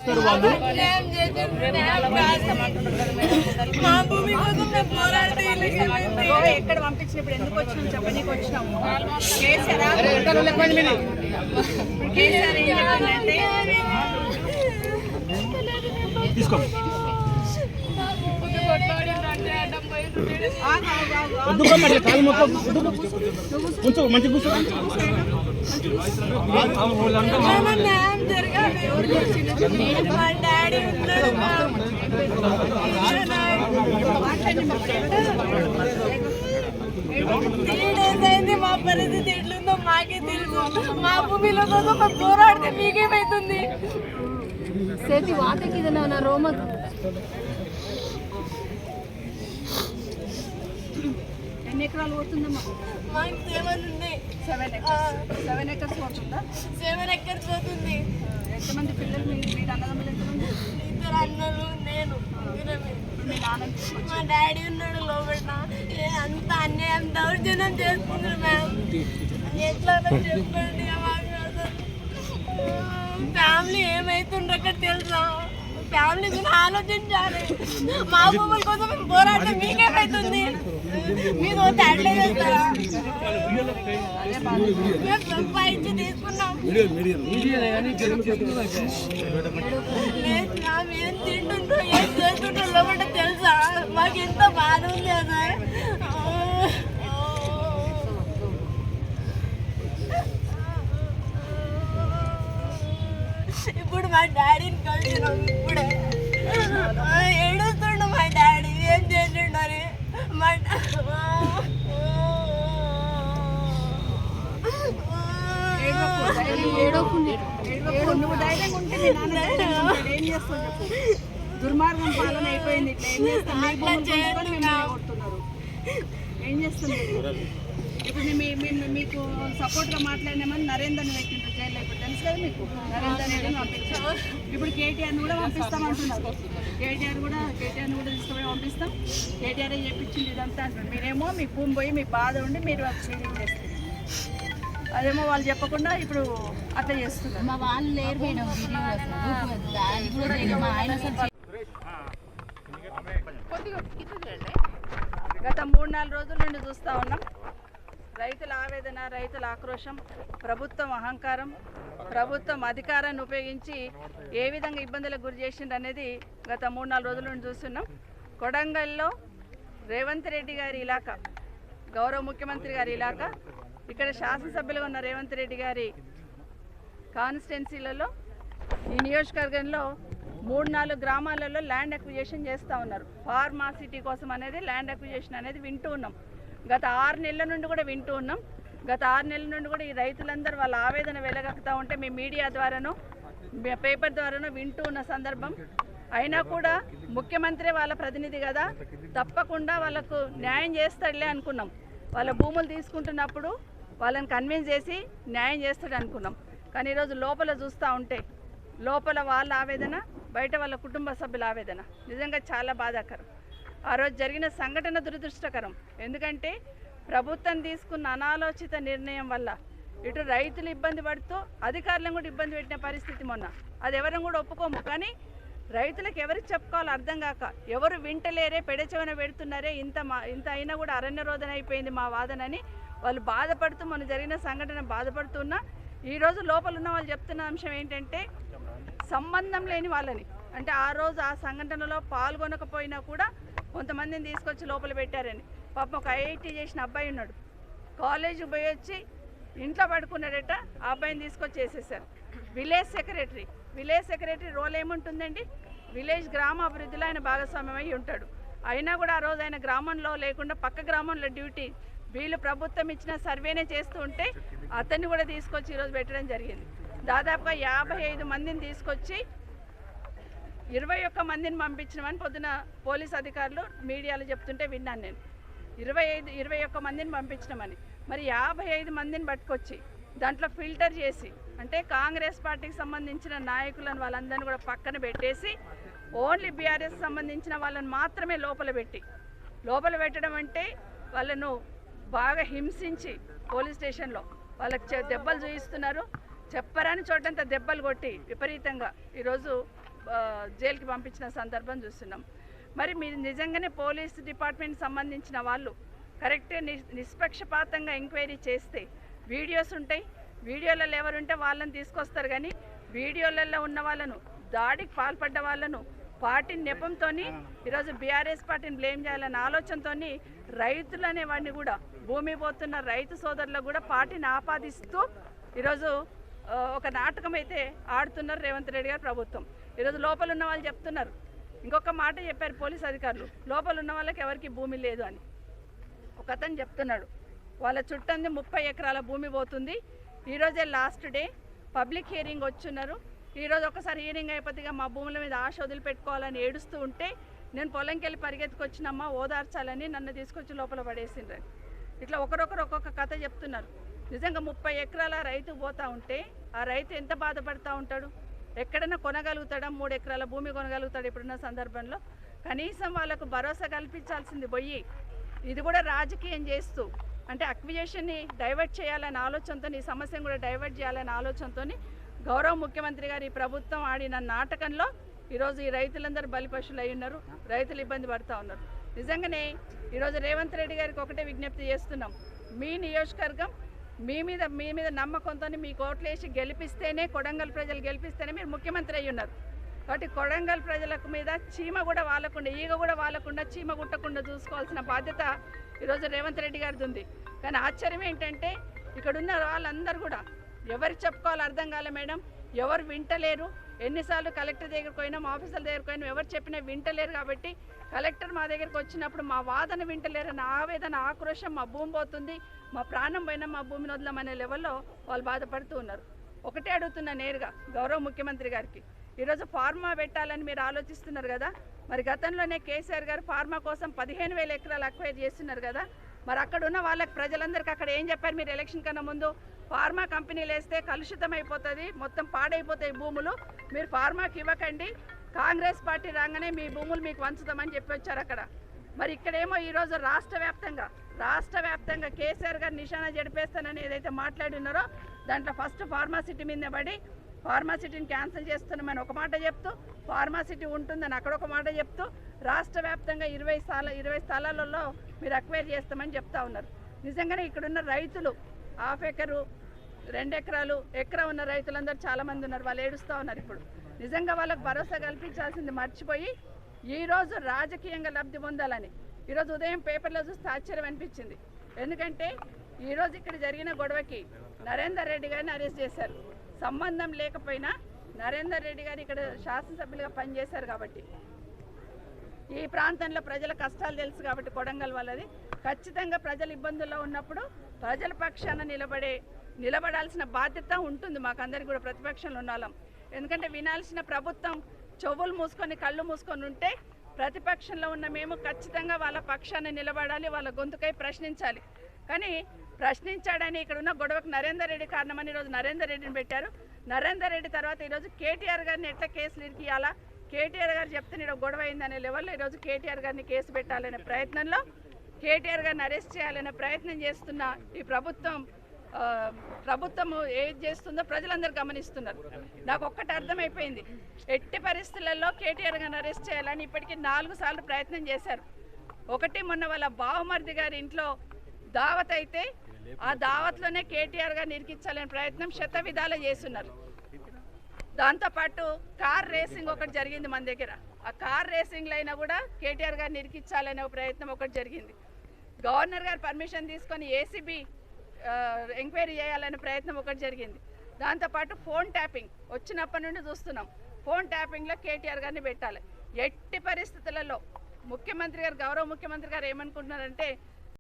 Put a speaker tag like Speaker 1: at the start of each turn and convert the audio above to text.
Speaker 1: చేస్తారు వాళ్ళు.
Speaker 2: ఎక్కడ పంపించినప్పుడు ఎందుకు వచ్చినాం చెప్పనీకి వచ్చినాము. కేసీఆర్ ఏం చెప్పిందంటే
Speaker 1: తీసుకో కాలు మొత్తం కొంచెం మంచి కూర్చో.
Speaker 3: మా పరిస్థితి ఎట్లుందో మాకే తెలుసు. మా భూమిలో పోరాడితే మీకేమైతుంది?
Speaker 4: సేతి వాతకి ఇది రోమ
Speaker 2: ఎన్ని ఎకరాలు పోతుందమ్మా?
Speaker 3: మాకు 7 ఉంది.
Speaker 2: 7 ఎకర్స్ పోతుందా?
Speaker 3: 7 ఎకర్స్ పోతుంది.
Speaker 2: ఎంతమంది పిల్లలు? మీరు అన్నదమ్ములు ఎంతమంది?
Speaker 3: 2 అన్నలు, నేను.
Speaker 2: మీ నాన్న?
Speaker 3: మా డాడీ ఉన్నాడు లోపల. అంత అన్యాయం దౌర్జన్యం చేస్తున్నారు మ్యామ్. ఎట్లా చెప్పండి. ఫ్యామిలీ ఏమైతుండ్రు అక్కడ తెలుసా? ఫ్యామిలీ గురించి ఆలోచించాలి. మా భూముల కోసం మేము పోరాటం మీకేమైతుంది? మీరు అట్లే చేస్తారా? మేము సంపాదించి తీసుకున్నాం. లేదు మ్యామ్, ఏం తింటుండ్రో ఏం చేస్తుండ్రో లోపల తెలుసా? మాకు ఎంత బాధ ఉంది అసలు. ఇప్పుడు మా డాడీని కలిసినాం. ఇప్పుడే ఏడుస్తుండు మా డాడీ. ఏం చేసిండు అని
Speaker 2: నువ్వు ధైర్యంగా ఉంటే మీ నాన్న ఏం చేస్తావు చెప్పు. దుర్మార్గం పాలన అయిపోయింది. ఇట్లా ఏం చేస్తాం? కొడుతున్నారు. ఏం చేస్తున్నారు? ఇప్పుడు మీకు సపోర్ట్గా మాట్లాడినామని నరేందర్ని పెట్టిండ్రు జైల్లో. ఇప్పుడు తెలుసు కదా మీకు. నరేందర్ పంపించారు. ఇప్పుడు కేటీఆర్ని కూడా పంపిస్తామంటున్నారు. కేటీఆర్ని కూడా తీసుకుపోయి పంపిస్తాం. కేటీఆర్ చెప్పించింది ఇదంతా అంటున్నారు. మీరేమో మీ భూమి పోయి మీ బాధ ఉండి మీరు ఫీలింగ్ చేస్తారు. అదేమో వాళ్ళు చెప్పకుండా ఇప్పుడు అట్లా చేస్తున్నారు.
Speaker 4: మా వాళ్ళు లేరు మేడం.
Speaker 2: గత 3-4 రోజుల నుండి చూస్తూ ఉన్నాం. రైతుల ఆవేదన, రైతుల ఆక్రోశం, ప్రభుత్వం అహంకారం, ప్రభుత్వం అధికారాన్ని ఉపయోగించి ఏ విధంగా ఇబ్బందులకు గురి చేసిండు అనేది గత 3-4 రోజుల నుండి చూస్తున్నాం. కొడంగల్లో రేవంత్ రెడ్డి గారి ఇలాకా, గౌరవ ముఖ్యమంత్రి గారి ఇలాకా, ఇక్కడ శాసనసభ్యులుగా ఉన్న రేవంత్ రెడ్డి గారి కాన్స్టిట్యున్సీలలో ఈ నియోజకవర్గంలో 3-4 గ్రామాలలో ల్యాండ్ అక్విజిషన్ చేస్తూ ఉన్నారు. ఫార్మాసిటీ కోసం అనేది ల్యాండ్ అక్విజిషన్ అనేది వింటూ ఉన్నాం. గత 6 నెలల నుండి కూడా వింటూ ఉన్నాం. గత 6 నెలల నుండి కూడా ఈ రైతులందరూ వాళ్ళ ఆవేదన వెలగక్కుతూ ఉంటే మీ మీడియా ద్వారానో పేపర్ ద్వారానో వింటూ ఉన్న సందర్భం. అయినా కూడా ముఖ్యమంత్రి వాళ్ళ ప్రతినిధి కదా, తప్పకుండా వాళ్ళకు న్యాయం చేస్తాడులే అనుకున్నాం. వాళ్ళ భూములు తీసుకుంటున్నప్పుడు వాళ్ళని కన్విన్స్ చేసి న్యాయం చేస్తాడు అనుకున్నాం. కానీ ఈరోజు లోపల చూస్తూ ఉంటే లోపల వాళ్ళ ఆవేదన, బయట వాళ్ళ కుటుంబ సభ్యుల ఆవేదన నిజంగా చాలా బాధాకరం. ఆ రోజు జరిగిన సంఘటన దురదృష్టకరం. ఎందుకంటే ప్రభుత్వం తీసుకున్న అనాలోచిత నిర్ణయం వల్ల ఇటు రైతులు ఇబ్బంది పడుతూ అధికారులను కూడా ఇబ్బంది పెట్టిన పరిస్థితి మొన్న. అది ఎవరిని కూడా ఒప్పుకోము. కానీ రైతులకు ఎవరికి చెప్పుకోవాలో అర్థం కాక, ఎవరు వింటలేరే, పెడచెవన పెడుతున్నారే, ఇంత అయినా కూడా అరణ్య రోదన అయిపోయింది మా వాదనని వాళ్ళు బాధపడుతూ, మొన్న జరిగిన సంఘటన బాధపడుతున్నా ఈరోజు లోపల ఉన్న వాళ్ళు చెప్తున్న అంశం ఏంటంటే సంబంధం లేని వాళ్ళని, అంటే ఆ రోజు ఆ సంఘటనలో పాల్గొనకపోయినా కూడా కొంతమందిని తీసుకొచ్చి లోపల పెట్టారని. పాపం ఒక ఐఐటీ చేసిన అబ్బాయి ఉన్నాడు, కాలేజీకి పోయి వచ్చి ఇంట్లో పడుకున్నాడట. ఆ అబ్బాయిని తీసుకొచ్చి వేసేసారు. విలేజ్ సెక్రటరీ రోల్ ఏముంటుందండి? విలేజ్ గ్రామ అభివృద్ధిలో ఆయన భాగస్వామ్యం అయి ఉంటాడు. అయినా కూడా ఆ రోజు ఆయన గ్రామంలో లేకుండా పక్క గ్రామంలో డ్యూటీ, వీళ్ళు ప్రభుత్వం ఇచ్చిన సర్వేనే చేస్తూ ఉంటే అతన్ని కూడా తీసుకొచ్చి ఈరోజు పెట్టడం జరిగింది. దాదాపుగా 55 మందిని తీసుకొచ్చి 21 మందిని పంపించినామని పొద్దున పోలీస్ అధికారులు మీడియాలో చెప్తుంటే విన్నాను నేను. 21 మందిని పంపించినామని. మరి 55 మందిని పట్టుకొచ్చి దాంట్లో ఫిల్టర్ చేసి, అంటే కాంగ్రెస్ పార్టీకి సంబంధించిన నాయకులను వాళ్ళందరినీ కూడా పక్కన పెట్టేసి ఓన్లీ బీఆర్ఎస్ సంబంధించిన వాళ్ళని మాత్రమే లోపల పెట్టడం అంటే వాళ్ళను బాగా హింసించి పోలీస్ స్టేషన్లో వాళ్ళకి దెబ్బలు చూపిస్తున్నారు. చెప్పరాని చోటంతా దెబ్బలు కొట్టి విపరీతంగా ఈరోజు జైలుకి పంపించిన సందర్భం చూస్తున్నాం. మరి మీరు నిజంగానే పోలీస్ డిపార్ట్మెంట్ సంబంధించిన వాళ్ళు కరెక్ట్గా నిష్పక్షపాతంగా ఎంక్వైరీ చేస్తే వీడియోస్ ఉంటాయి, వీడియోలలో ఎవరుంటే వాళ్ళని తీసుకొస్తారు. కానీ వీడియోలలో ఉన్న వాళ్ళను, దాడికి పాల్పడ్డ వాళ్ళను పార్టీ నెపంతో ఈరోజు బీఆర్ఎస్ పార్టీని బ్లేమ్ చేయాలనే ఆలోచనతో రైతులు అనేవాడిని కూడా, భూమి పోతున్న రైతు సోదరులకు కూడా పార్టీని ఆపాదిస్తూ ఈరోజు ఒక నాటకం అయితే ఆడుతున్నారు రేవంత్ రెడ్డి గారు ప్రభుత్వం. ఈరోజు లోపల ఉన్న వాళ్ళు చెప్తున్నారు, ఇంకొక మాట చెప్పారు పోలీస్ అధికారులు, లోపల ఉన్న వాళ్ళకి ఎవరికి భూమి లేదు అని. ఒక అతను చెప్తున్నాడు వాళ్ళ చుట్టంది 30 ఎకరాల భూమి పోతుంది. ఈరోజే లాస్ట్ డే పబ్లిక్ హియరింగ్ వచ్చున్నారు. ఈరోజు ఒకసారి హియరింగ్ అయిపోతే మా భూముల మీద ఆశ వదిలిపెట్టుకోవాలని ఏడుస్తూ ఉంటే నేను పొలంకి వెళ్ళి పరిగెత్తుకొచ్చినమ్మా ఓదార్చాలని నన్ను తీసుకొచ్చి లోపల పడేసిండ్రని. ఇట్లా ఒకరొకరు ఒక్కొక్క కథ చెప్తున్నారు. నిజంగా 30 ఎకరాల రైతు పోతూ ఉంటే ఆ రైతు ఎంత బాధపడుతూ ఉంటాడు? ఎక్కడైనా కొనగలుగుతాడా? 3 ఎకరాల భూమి కొనగలుగుతాడు ఇప్పుడున్న సందర్భంలో? కనీసం వాళ్ళకు భరోసా కల్పించాల్సింది పోయి ఇది కూడా రాజకీయం చేస్తూ, అంటే అక్విజిషన్ని డైవర్ట్ చేయాలనే ఆలోచనతో, ఈ సమస్యను కూడా డైవర్ట్ చేయాలనే ఆలోచనతో గౌరవ ముఖ్యమంత్రి గారు ఈ ప్రభుత్వం ఆడిన నాటకంలో ఈరోజు ఈ రైతులందరూ బలిపశులు అయి ఉన్నారు, రైతులు ఇబ్బంది పడుతూ ఉన్నారు. నిజంగానే ఈరోజు రేవంత్ రెడ్డి గారికి ఒకటే విజ్ఞప్తి చేస్తున్నాం, మీ నియోజకవర్గం మీ మీద నమ్మకంతో మీకు ఓట్లేసి గెలిపిస్తేనే, కొడంగల్ ప్రజలు గెలిపిస్తేనే మీరు ముఖ్యమంత్రి అయ్యి ఉన్నారు. కాబట్టి కొడంగల్ ప్రజలకు మీద చీమ కూడా వాలకుండా, ఈగ కూడా వాలకుండా, చీమ గుట్టకుండా చూసుకోవాల్సిన బాధ్యత ఈరోజు రేవంత్ రెడ్డి గారిది ఉంది. కానీ ఆశ్చర్యం ఏంటంటే ఇక్కడున్న వాళ్ళందరూ కూడా ఎవరికి చెప్పుకోవాలో అర్థం కాలే మేడం, ఎవరు వింటలేరు. ఎన్నిసార్లు కలెక్టర్ దగ్గరికి పోయినాం, ఆఫీసర్ల దగ్గరికి పోయినాం, ఎవరు చెప్పినా వింటలేరు. కాబట్టి కలెక్టర్ మా దగ్గరికి వచ్చినప్పుడు మా వాదన వింటలేరని ఆవేదన, ఆక్రోశం, మా భూమి పోతుంది, మా ప్రాణం పోయినా మా భూమిని వదలమనే లెవెల్లో వాళ్ళు బాధపడుతూ ఉన్నారు. ఒకటే అడుగుతున్నా నేరుగా గౌరవ ముఖ్యమంత్రి గారికి, ఈరోజు ఫార్మా పెట్టాలని మీరు ఆలోచిస్తున్నారు కదా, మరి గతంలోనే కేసీఆర్ గారు ఫార్మా కోసం 15,000 ఎకరాలు అక్వైర్ చేస్తున్నారు కదా, మరి అక్కడ ఉన్న వాళ్ళకి ప్రజలందరికీ అక్కడ ఏం చెప్పారు మీరు ఎలక్షన్ కన్నా ముందు? ఫార్మా కంపెనీలు వేస్తే కలుషితం అయిపోతుంది, మొత్తం పాడైపోతాయి భూములు, మీరు ఫార్మాకి ఇవ్వకండి, కాంగ్రెస్ పార్టీ రాగానే మీ భూములు మీకు వంచుతామని చెప్పి వచ్చారు అక్కడ. మరి ఇక్కడేమో ఈరోజు రాష్ట్ర వ్యాప్తంగా కేసీఆర్ గారు నిశానా జడిపేస్తానని ఏదైతే మాట్లాడినారో దాంట్లో ఫస్ట్ ఫార్మాసిటీ మీద పడి ఫార్మాసిటీని క్యాన్సిల్ చేస్తున్నామని ఒక మాట చెప్తూ, ఫార్మాసిటీ ఉంటుందని అక్కడ ఒక మాట చెప్తూ, రాష్ట్ర వ్యాప్తంగా 20 స్థలాలలో మీరు అక్వైర్ చేస్తామని చెప్తా ఉన్నారు. నిజంగానే ఇక్కడున్న రైతులు 1/2 ఎకరు, 2 ఎకరాలు, ఎకరా ఉన్న రైతులందరూ చాలామంది ఉన్నారు, వాళ్ళు ఏడుస్తూ ఉన్నారు. ఇప్పుడు నిజంగా వాళ్ళకు భరోసా కల్పించాల్సింది మర్చిపోయి ఈరోజు రాజకీయంగా లబ్ధి పొందాలని ఈరోజు ఉదయం పేపర్లో చూస్తే ఆశ్చర్యం అనిపించింది. ఎందుకంటే ఈరోజు ఇక్కడ జరిగిన గొడవకి నరేందర్ రెడ్డి గారిని అరెస్ట్ చేశారు. సంబంధం లేకపోయినా నరేందర్ రెడ్డి గారు ఇక్కడ శాసనసభ్యులుగా పనిచేశారు కాబట్టి, ఈ ప్రాంతంలో ప్రజల కష్టాలు తెలుసు కాబట్టి కొడంగల్ వాళ్ళది, ఖచ్చితంగా ప్రజలు ఇబ్బందుల్లో ఉన్నప్పుడు ప్రజల పక్షాన నిలబడాల్సిన బాధ్యత ఉంటుంది మాకందరికీ కూడా, ప్రతిపక్షంలో ఉన్న వాళ్ళం. ఎందుకంటే వినాల్సిన ప్రభుత్వం చెవులు మూసుకొని కళ్ళు మూసుకొని ఉంటే ప్రతిపక్షంలో ఉన్న మేము ఖచ్చితంగా వాళ్ళ పక్షాన నిలబడాలి, వాళ్ళ గొంతుకై ప్రశ్నించాలి. కానీ ప్రశ్నించాడని ఇక్కడ ఉన్న గొడవకు నరేందర్ రెడ్డి కారణమని ఈరోజు నరేందర్ రెడ్డిని పెట్టారు. నరేందర్ రెడ్డి తర్వాత ఈరోజు కేటీఆర్ గారిని ఎట్లా కేసులు ఇరికియాలా, కేటీఆర్ గారు చెప్తే నేను గొడవ అయిందనే లెవెల్లో ఈరోజు కేటీఆర్ గారిని కేసు పెట్టాలనే ప్రయత్నంలో, కేటీఆర్ గారిని అరెస్ట్ చేయాలనే ప్రయత్నం చేస్తున్న ఈ ప్రభుత్వం ఏది చేస్తుందో ప్రజలందరూ గమనిస్తున్నారు. నాకు ఒక్కటి అర్థమైపోయింది, ఎట్టి పరిస్థితులలో కేటీఆర్ గారిని అరెస్ట్ చేయాలని ఇప్పటికీ 4 సార్లు ప్రయత్నం చేశారు. ఒకటి మొన్న వాళ్ళ బావమర్ది గారి ఇంట్లో దావత్ అయితే ఆ దావత్లోనే కేటీఆర్ గారిని ఇరికించాలనే ప్రయత్నం శతవిధాలు చేస్తున్నారు. దాంతోపాటు కార్ రేసింగ్ ఒకటి జరిగింది మన దగ్గర, ఆ కార్ రేసింగ్లో అయినా కూడా కేటీఆర్ గారిని ఇరికించాలనే ప్రయత్నం ఒకటి జరిగింది. గవర్నర్ గారు పర్మిషన్ తీసుకొని ఏసీబీ ఎంక్వైరీ చేయాలనే ప్రయత్నం ఒకటి జరిగింది. దాంతోపాటు ఫోన్ ట్యాపింగ్ వచ్చినప్పటి నుండి చూస్తున్నాం, ఫోన్ ట్యాపింగ్లో కేటీఆర్ గారిని పెట్టాలి. ఎట్టి పరిస్థితులలో ముఖ్యమంత్రి గారు, గౌరవ ముఖ్యమంత్రి గారు ఏమనుకుంటున్నారంటే